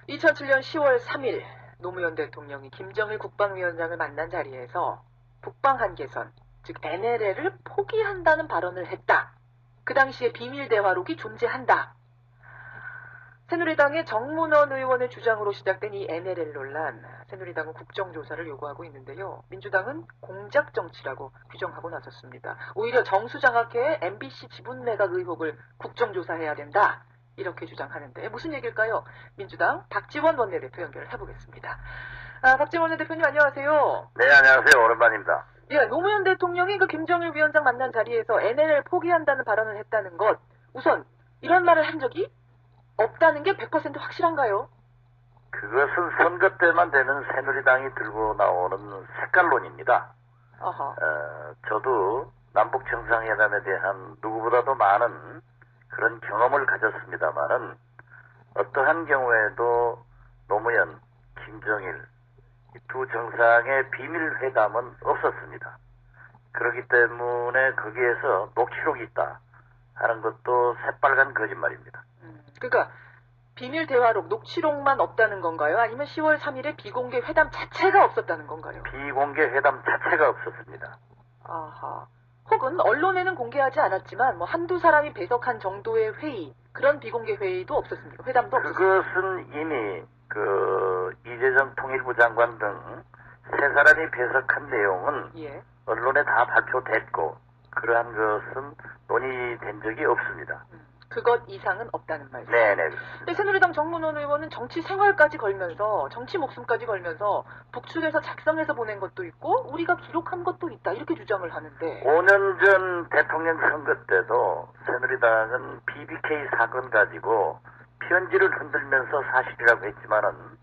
2007년 10월 3일 노무현 대통령이 김정일 국방위원장을 만난 자리에서 북방 한계선, 즉 NLL을 포기한다는 발언을 했다. 그 당시에 비밀 대화록이 존재한다. 새누리당의 정문원 의원의 주장으로 시작된 이 NLL 논란, 새누리당은 국정조사를 요구하고 있는데요. 민주당은 공작 정치라고 규정하고 나섰습니다. 오히려 정수장학회의 MBC 지분 매각 의혹을 국정조사해야 된다. 이렇게 주장하는데 무슨 얘기일까요? 민주당 박지원 원내대표 연결을 해보겠습니다. 박지원 원내대표님 안녕하세요. 네, 안녕하세요. 오랜만입니다. 예, 노무현 대통령이 그 김정일 위원장 만난 자리에서 NLL 포기한다는 발언을 했다는 것, 우선 이런 말을 한 적이 없다는 게 100% 확실한가요? 그것은 선거 때만 되면 새누리당이 들고 나오는 색깔론입니다. 아하. 저도 남북 정상회담에 대한 누구보다도 많은 그런 경험을 가졌습니다만은 어떠한 경우에도 노무현, 김정일 이 두 정상의 비밀 회담은 없었습니다. 그렇기 때문에 거기에서 녹취록이 있다 하는 것도 새빨간 거짓말입니다. 그러니까 비밀 대화록, 녹취록만 없다는 건가요? 아니면 10월 3일에 비공개 회담 자체가 없었다는 건가요? 비공개 회담 자체가 없었습니다. 아하. 혹은 언론에는 공개하지 않았지만 뭐 한두 사람이 배석한 정도의 회의, 그런 비공개 회의도 없었습니까? 회담도 없었습니까? 그것은 이미 이재정 통일부 장관 등 세 사람이 배석한 내용은 예. 언론에 다 발표됐고 그러한 것은 논의된 적이 없습니다. 그것 이상은 없다는 말씀. 네네. 근데 새누리당 정문원 의원은 정치 생활까지 걸면서, 정치 목숨까지 걸면서 북측에서 작성해서 보낸 것도 있고 우리가 기록한 것도 있다 이렇게 주장을 하는데. 5년 전 대통령 선거 때도 새누리당은 BBK 사건 가지고 편지를 흔들면서 사실이라고 했지만은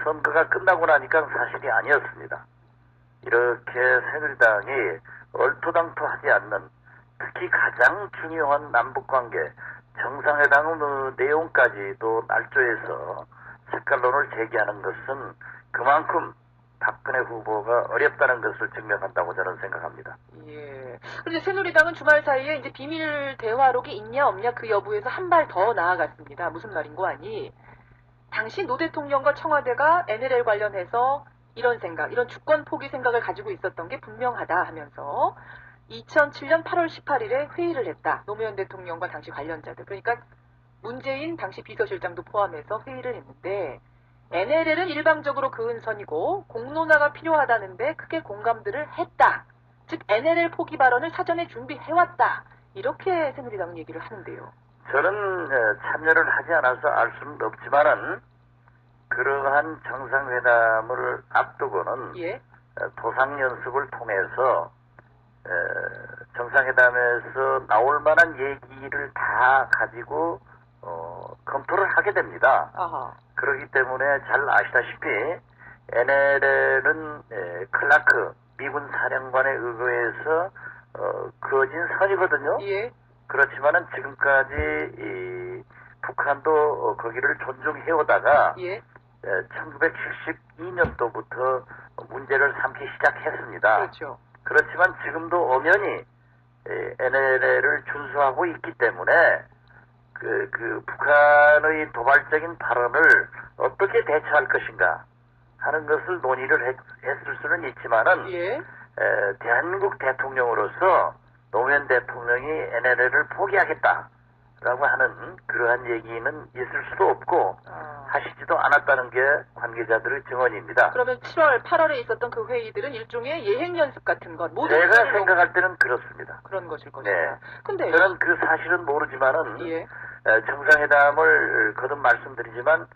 선거가 끝나고 나니까 사실이 아니었습니다. 이렇게 새누리당이 얼토당토하지 않는 특히 가장 중요한 남북관계 정상회담의 내용까지도 날조해서 색깔론을 제기하는 것은 그만큼 박근혜 후보가 어렵다는 것을 증명한다고 저는 생각합니다. 예. 그런데 새누리당은 주말 사이에 이제 비밀 대화록이 있냐 없냐 그 여부에서 한 발 더 나아갔습니다. 무슨 말인고 하니 당시 노 대통령과 청와대가 NLL 관련해서 이런 생각, 이런 주권 포기 생각을 가지고 있었던 게 분명하다 하면서 2007년 8월 18일에 회의를 했다. 노무현 대통령과 당시 관련자들. 그러니까 문재인 당시 비서실장도 포함해서 회의를 했는데 NLL은 일방적으로 그은 선이고 공론화가 필요하다는데 크게 공감들을 했다. 즉 NLL 포기 발언을 사전에 준비해왔다. 이렇게 새누리당은 얘기를 하는데요. 저는 참여를 하지 않아서 알 수는 없지만은 그러한 정상회담을 앞두고는 예. 도상연습을 통해서 정상회담에서 나올 만한 얘기를 다 가지고 검토를 하게 됩니다. 아하. 그렇기 때문에 잘 아시다시피 NLL은 클라크 미군 사령관에 의거해서 그어진 선이거든요. 예. 그렇지만은 지금까지 북한도 거기를 존중해 오다가 예. 1972년도부터 문제를 삼기 시작했습니다. 그렇죠. 그렇지만 지금도 엄연히 NLL을 준수하고 있기 때문에 그 북한의 도발적인 발언을 어떻게 대처할 것인가 하는 것을 논의를 했을 수는 있지만은 예. 대한민국 대통령으로서 노무현 대통령이 NLL을 포기하겠다라고 하는 그러한 얘기는 있을 수도 없고 하시지도 않았다는 게 관계자들의 증언입니다. 그러면 7월, 8월에 있었던 그 회의들은 일종의 예행 연습 같은 것. 제가 생각할 때는 그렇습니다. 그런 것일 것이다. 네. 근데 저는 그 사실은 모르지만은 예. 정상회담을 거듭 말씀드리지만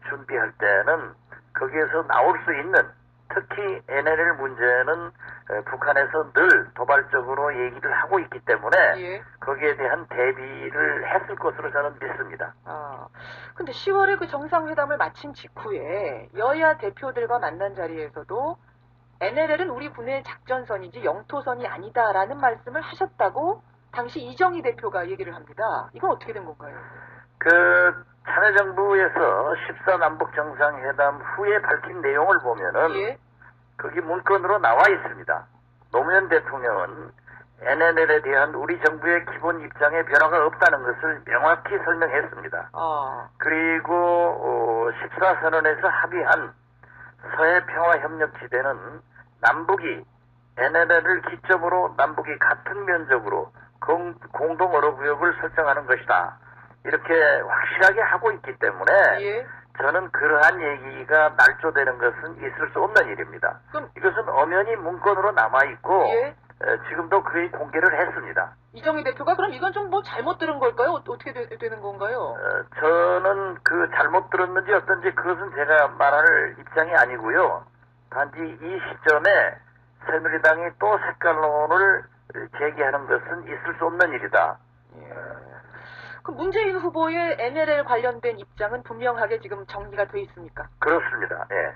준비할 때는 거기에서 나올 수 있는 특히 NLL 문제는 북한에서 늘 도발적으로 얘기를 하고 있기 때문에 예. 거기에 대한 대비를 했을 것으로 저는 믿습니다. 근데 10월에 그 정상회담을 마친 직후에 여야 대표들과 만난 자리에서도 NLL은 우리 군의 작전선이지 영토선이 아니다라는 말씀을 하셨다고 당시 이정희 대표가 얘기를 합니다. 이건 어떻게 된 건가요? 참여정부에서 14 남북 정상회담 후에 밝힌 내용을 보면은 예. 거기 문건으로 나와 있습니다. 노무현 대통령은 NLL에 대한 우리 정부의 기본 입장에 변화가 없다는 것을 명확히 설명했습니다. 그리고 14선언에서 합의한 서해평화협력지대는 남북이 NLL을 기점으로 남북이 같은 면적으로 공동어로구역을 설정하는 것이다. 이렇게 확실하게 하고 있기 때문에 예. 저는 그러한 얘기가 날조되는 것은 있을 수 없는 일입니다. 이것은 엄연히 문건으로 남아있고 예. 지금도 거의 공개를 했습니다. 이정희 대표가 그럼 이건 좀 뭐 잘못 들은 걸까요? 어떻게 되는 건가요? 저는 그 잘못 들었는지 어떤지 그것은 제가 말할 입장이 아니고요. 단지 이 시점에 새누리당이 또 색깔론을 제기하는 것은 있을 수 없는 일이다. 예. 그 문재인 후보의 NLL 관련된 입장은 분명하게 지금 정리가 돼 있습니까? 그렇습니다. 예.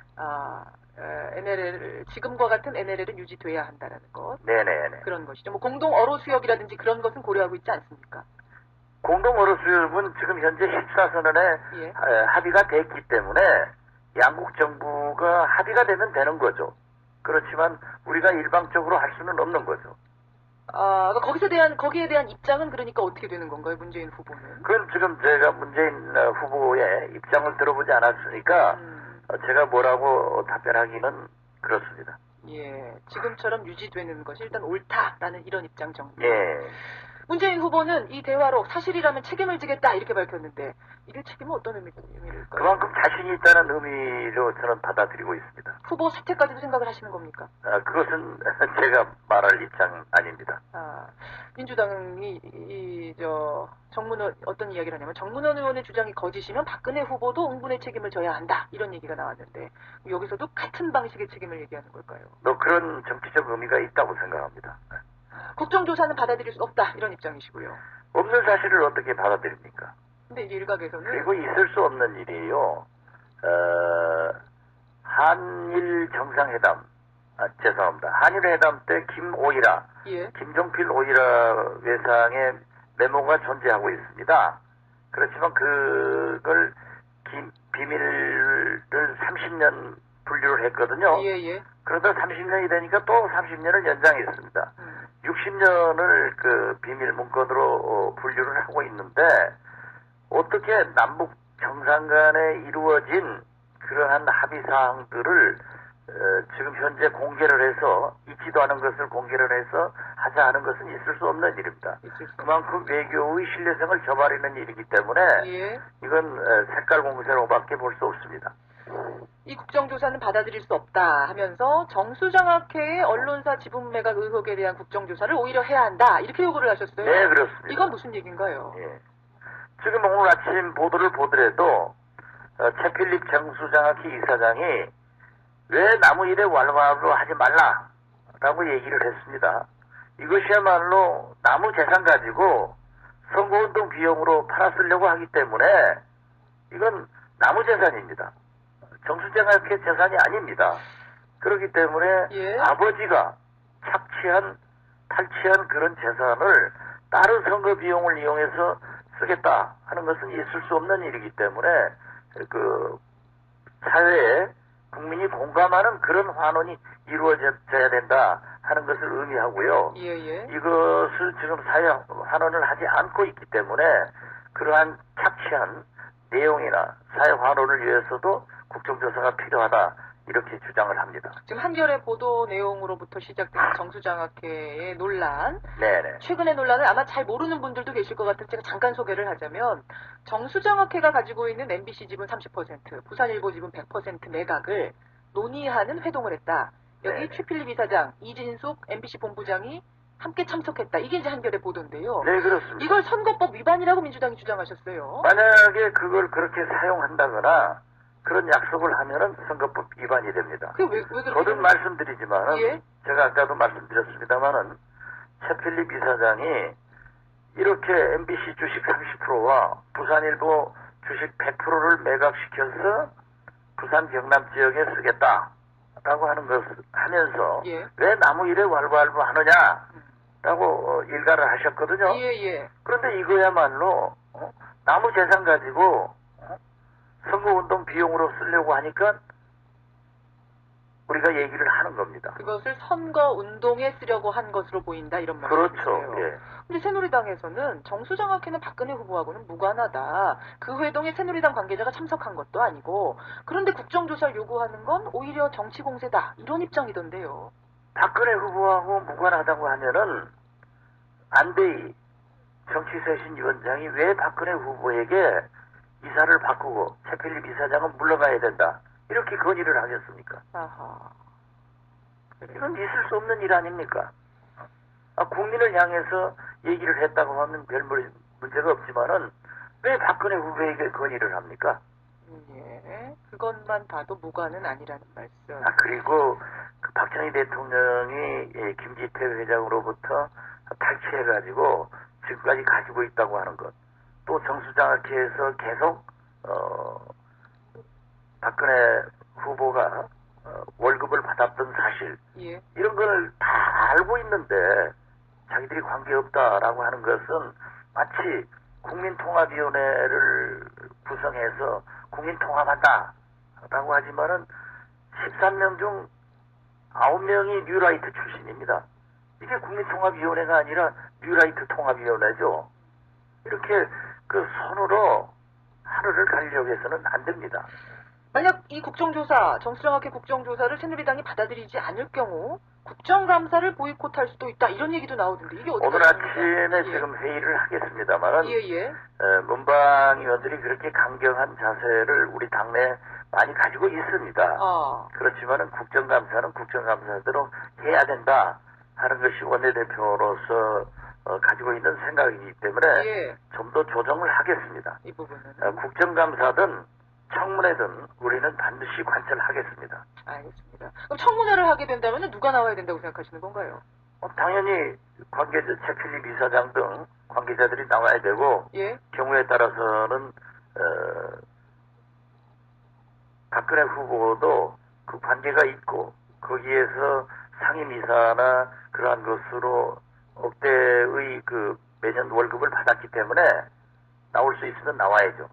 NLL 지금과 같은 NLL은 유지돼야 한다라는 것. 네네네. 그런 것이죠. 뭐 공동 어로 수역이라든지 그런 것은 고려하고 있지 않습니까? 공동 어로 수역은 지금 현재 14선언에 예. 합의가 됐기 때문에 양국 정부가 합의가 되면 되는 거죠. 그렇지만 우리가 일방적으로 할 수는 없는 거죠. 거기에 대한 입장은 그러니까 어떻게 되는 건가요, 문재인 후보는? 그건 지금 제가 문재인 후보의 입장을 들어보지 않았으니까 제가 뭐라고 답변하기는 그렇습니다. 예, 지금처럼 유지되는 것이 일단 옳다라는 이런 입장 정리. 예. 문재인 후보는 이 대화로 사실이라면 책임을 지겠다 이렇게 밝혔는데 이게 책임은 어떤 의미일까요? 그만큼 자신이 있다는 의미로 저는 받아들이고 있습니다. 후보 사퇴까지도 생각을 하시는 겁니까? 그것은 제가 말할 입장 아닙니다. 민주당이 정문원 어떤 이야기를 하냐면 정문원 의원의 주장이 거짓이면 박근혜 후보도 응분의 책임을 져야 한다 이런 얘기가 나왔는데 여기서도 같은 방식의 책임을 얘기하는 걸까요? 그런 정치적 의미가 있다고 생각합니다. 국정조사는 받아들일 수 없다 이런 입장이시고요. 없는 사실을 어떻게 받아들입니까? 근데 이제 일각에서는 그리고 있을 수 없는 일이에요. 한일 정상회담, 죄송합니다. 한일 회담 때 김오이라, 예. 김종필 오이라 외상의 메모가 존재하고 있습니다. 그렇지만 그걸 비밀을 30년 분류를 했거든요. 예. 그러다 30년이 되니까 또 30년을 연장했습니다. 60년을 그 비밀 문건으로 분류를 하고 있는데 어떻게 남북 정상 간에 이루어진 그러한 합의 사항들을 지금 현재 공개를 해서 있지도 않은 것을 공개를 해서 하자 하는 것은 있을 수 없는 일입니다. 그만큼 외교의 신뢰성을 저버리는 일이기 때문에 예. 이건 색깔 공세로밖에 볼 수 없습니다. 이 국정조사는 받아들일 수 없다 하면서 정수장학회의 언론사 지분 매각 의혹에 대한 국정조사를 오히려 해야 한다 이렇게 요구를 하셨어요. 네, 그렇습니다. 이건 무슨 얘기인가요? 예. 지금 오늘 아침 보도를 보더라도 최필립 정수장학회 이사장이 왜 남의 일에 왈가왈부 하지 말라라고 얘기를 했습니다. 이것이야말로 남의 재산 가지고 선거운동 비용으로 팔아쓰려고 하기 때문에 이건 남의 재산입니다. 정수장학회 재산이 아닙니다. 그렇기 때문에 예. 아버지가 탈취한 그런 재산을 다른 선거 비용을 이용해서 쓰겠다 하는 것은 있을 수 없는 일이기 때문에 그 사회에 국민이 공감하는 그런 환원이 이루어져야 된다 하는 것을 의미하고요. 예. 이것을 지금 사회 환원을 하지 않고 있기 때문에 그러한 착취한 내용이나 사회 환원을 위해서도 국정조사가 필요하다 이렇게 주장을 합니다. 지금 한겨레 보도 내용으로부터 시작된 정수장학회의 논란. 네네. 최근의 논란을 아마 잘 모르는 분들도 계실 것 같아서 제가 잠깐 소개를 하자면 정수장학회가 가지고 있는 MBC 지분 30%, 부산일보 지분 100% 매각을 논의하는 회동을 했다. 여기 네네. 최필립 이사장, 이진숙 MBC 본부장이 함께 참석했다. 이게 이제 한겨레 보도인데요. 네, 그렇습니다. 이걸 선거법 위반이라고 민주당이 주장하셨어요. 만약에 그걸 그렇게 사용한다거나 그런 약속을 하면은 선거법 위반이 됩니다. 그게 왜 그렇게 거듭 말씀드리지만 예? 제가 아까도 말씀드렸습니다만은 최필립 이사장이 이렇게 MBC 주식 30%와 부산일보 주식 100%를 매각시켜서 부산 경남 지역에 쓰겠다라고 하는 것을 하면서 예. 왜 남의 일에 왈가왈부 하느냐라고 일가를 하셨거든요. 예. 그런데 이거야말로 남의 재산 가지고 선거운동 비용으로 쓰려고 하니까 우리가 얘기를 하는 겁니다. 그것을 선거 운동에 쓰려고 한 것으로 보인다 이런 그렇죠. 말씀이세요. 예. 근데 새누리당에서는 정수장학회는 박근혜 후보하고는 무관하다. 그 회동에 새누리당 관계자가 참석한 것도 아니고 그런데 국정조사를 요구하는 건 오히려 정치 공세다. 이런 입장이던데요. 박근혜 후보하고 무관하다고 하면은 안대희 정치쇄신위원장이 왜 박근혜 후보에게 이사를 바꾸고 최필립 이사장은 물러가야 된다. 이렇게 건의를 하겠습니까? 아하. 그래요. 이건 있을 수 없는 일 아닙니까? 국민을 향해서 얘기를 했다고 하면 별 문제가 없지만은 왜 박근혜 후보에게 건의를 합니까? 예. 그것만 봐도 무관은 아니라는 말씀. 그리고 그 박정희 대통령이 김기태 회장으로부터 탈취해가지고 지금까지 가지고 있다고 하는 것. 또 정수장학회에서 계속 박근혜 후보가 월급을 받았던 사실. 예. 이런 걸 다 알고 있는데 자기들이 관계없다라고 하는 것은 마치 국민통합위원회를 구성해서 국민통합한다라고 하지만은 13명 중 9명이 뉴라이트 출신입니다. 이게 국민통합위원회가 아니라 뉴라이트 통합위원회죠. 이렇게 그 손으로 하루를 가려고 해서는 안 됩니다. 만약 이 국정조사, 정수장학회 국정조사를 새누리당이 받아들이지 않을 경우 국정감사를 보이콧할 수도 있다. 이런 얘기도 나오던데 이게 어떻게 오늘 아침에 예. 지금 회의를 하겠습니다만 예. 문방 의원들이 그렇게 강경한 자세를 우리 당내에 많이 가지고 있습니다. 그렇지만은 국정감사는 국정감사대로 해야 된다 하는 것이 원내대표로서 가지고 있는 생각이기 때문에 예. 좀 더 조정을 하겠습니다. 이 부분은 국정감사든 청문회든 우리는 반드시 관철하겠습니다. 알겠습니다. 그럼 청문회를 하게 된다면 누가 나와야 된다고 생각하시는 건가요? 당연히 관계자 최필립 이사장 등 관계자들이 나와야 되고 예. 경우에 따라서는 박근혜 후보도 그 관계가 있고 거기에서 상임이사나 그러한 것으로 억대의 그 매년 월급을 받았기 때문에 나올 수 있으면 나와야죠.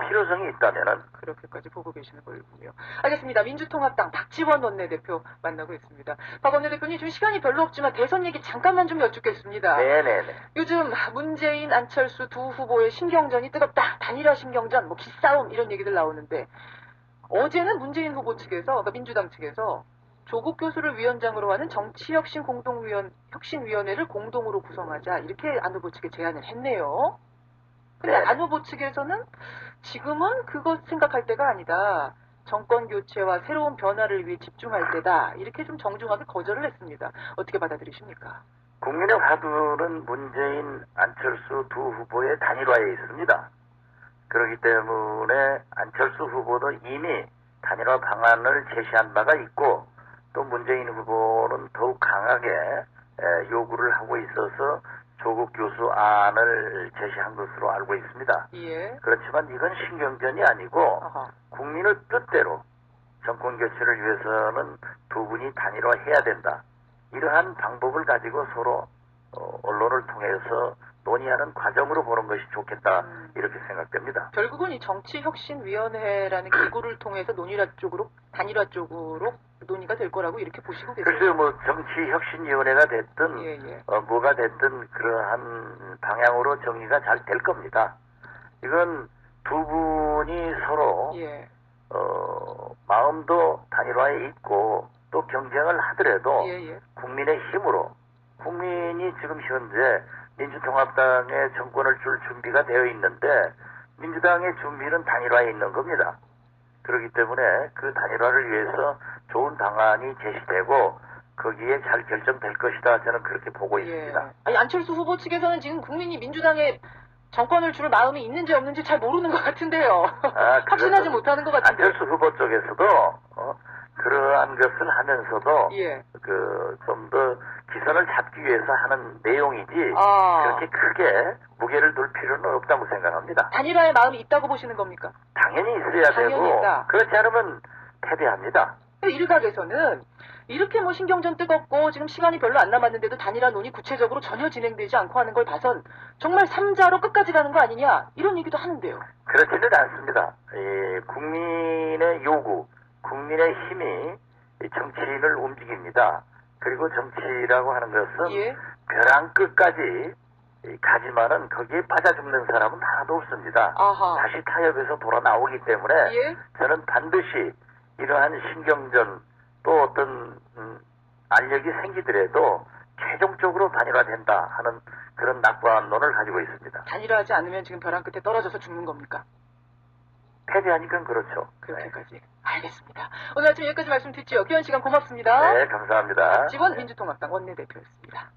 필요성이 있다면은. 그렇게까지 보고 계시는 거군요. 알겠습니다. 민주통합당 박지원 원내대표 만나고 있습니다. 박 원내대표님 지금 시간이 별로 없지만 대선 얘기 잠깐만 좀 여쭙겠습니다. 네네네. 요즘 문재인, 안철수 두 후보의 신경전이 뜨겁다. 단일화 신경전, 기싸움 이런 얘기들 나오는데 어제는 문재인 후보 측에서, 그러니까 민주당 측에서 조국 교수를 위원장으로 하는 혁신위원회를 공동으로 구성하자 이렇게 안 후보 측에 제안을 했네요. 근데 안 후보 측에서는 지금은 그것 생각할 때가 아니다. 정권 교체와 새로운 변화를 위해 집중할 때다. 이렇게 좀 정중하게 거절을 했습니다. 어떻게 받아들이십니까? 국민의 화두는 문재인, 안철수 두 후보의 단일화에 있습니다. 그렇기 때문에 안철수 후보도 이미 단일화 방안을 제시한 바가 있고 또 문재인 후보는 더욱 강하게 요구를 하고 있어서 조국 교수 안을 제시한 것으로 알고 있습니다. 예. 그렇지만 이건 신경전이 아니고 국민의 뜻대로 정권 교체를 위해서는 두 분이 단일화해야 된다. 이러한 방법을 가지고 서로 언론을 통해서 논의하는 과정으로 보는 것이 좋겠다. 이렇게 생각됩니다. 결국은 이 정치혁신위원회라는 기구를 통해서 단일화 쪽으로 논의가 될 거라고 이렇게 보시고 계세요? 글쎄요, 정치혁신위원회가 됐든 뭐가 됐든 그러한 방향으로 정리가 잘 될 겁니다. 이건 두 분이 서로 마음도 단일화에 있고 또 경쟁을 하더라도 국민의 힘으로 국민이 지금 현재 민주통합당의 정권을 줄 준비가 되어 있는데 민주당의 준비는 단일화에 있는 겁니다. 그렇기 때문에 그 단일화를 위해서 좋은 방안이 제시되고 거기에 잘 결정될 것이다. 저는 그렇게 보고 있습니다. 아니, 안철수 후보 측에서는 지금 국민이 민주당에 정권을 줄 마음이 있는지 없는지 잘 모르는 것 같은데요. 확신하지 못하는 것 같은데요. 안철수 후보 쪽에서도 그러한 것을 하면서도 좀 더 기선을 잡기 위해서 하는 내용이지 그렇게 크게 무게를 둘 필요는 없다고 생각합니다. 단일화의 마음이 있다고 보시는 겁니까? 당연히 있어야 되고 그렇지 않으면 패배합니다. 일각에서는 이렇게 신경전 뜨겁고 지금 시간이 별로 안 남았는데도 단일화 논의 구체적으로 전혀 진행되지 않고 하는 걸 봐선 정말 3자로 끝까지 가는 거 아니냐 이런 얘기도 하는데요. 그렇지는 않습니다. 국민의 요구, 국민의 힘이 이 정치인을 움직입니다. 그리고 정치라고 하는 것은 예. 벼랑 끝까지 가지만은 거기에 빠져 죽는 사람은 하나도 없습니다. 아하. 다시 타협해서 돌아 나오기 때문에 예. 저는 반드시 이러한 신경전 또 어떤 알력이 생기더라도 최종적으로 단일화된다 하는 그런 낙관론을 가지고 있습니다. 단일화하지 않으면 지금 벼랑 끝에 떨어져서 죽는 겁니까? 패배하니까 그렇죠. 그렇게까지. 알겠습니다. 오늘 아침 여기까지 말씀 듣죠. 귀한 시간 고맙습니다. 네, 감사합니다. 지원 민주통합당 원내대표였습니다.